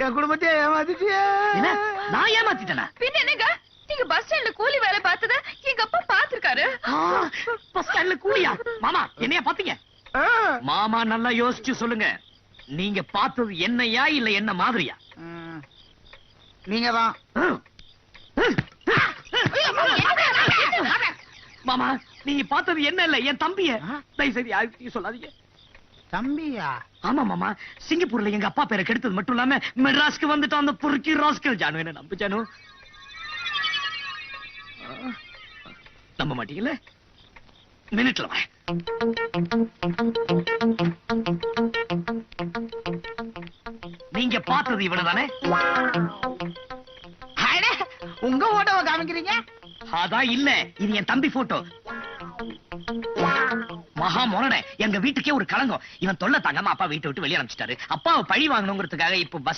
என் குடும்பத்தையே ஏமாத்திட்டியே. என்ன நான் ஏமாத்திட்டேனா? பின்ன என்னங்க, நீங்க பஸ் ஸ்டாண்ட்ல கூலி வேலை பார்த்தத எங்க அப்பா பாத்துருக்காரு. பஸ் ஸ்டாண்ட்ல கூலியா? மாமா என்னையா பாத்தீங்க? மாமா நல்லா யோசிச்சு சொல்லுங்க, நீங்க பார்த்தது என்னையா இல்ல என்ன மாதிரியா? நீங்க தான். மாமா நீங்க பார்த்தது என்ன இல்ல என் தம்பிய. தயவு செய்து யாருக்கும் சொல்லாதீங்க. தம்பியா? ஆமா மாமா, சிங்கப்பூர்ல எங்க அப்பா பேரை கெடுத்தது மட்டும் இல்லாம மெட்ராஸ்க்கு வந்துட்டு அந்த பொறுக்கி ராஸ்கல். ஜானு என்ன நம்பு ஜானு. நம்ப மாட்டீங்கல்ல? மினிட்ல வரேன். நீங்க பார்த்தது இவனதானே? உங்க போட்டோவை காமிக்கிறீங்க? அதான் இல்ல, இது என் தம்பி போட்டோ. மகா மொனட எங்க வீட்டுக்கே ஒரு களங்கம். இவன் தொல்லை தாங்காம அப்பா வீட்டை விட்டு வெளியே அனுப்பிச்சிட்டாரு. அப்பாவை பழி வாங்கணுங்கிறதுக்காக இப்ப பஸ்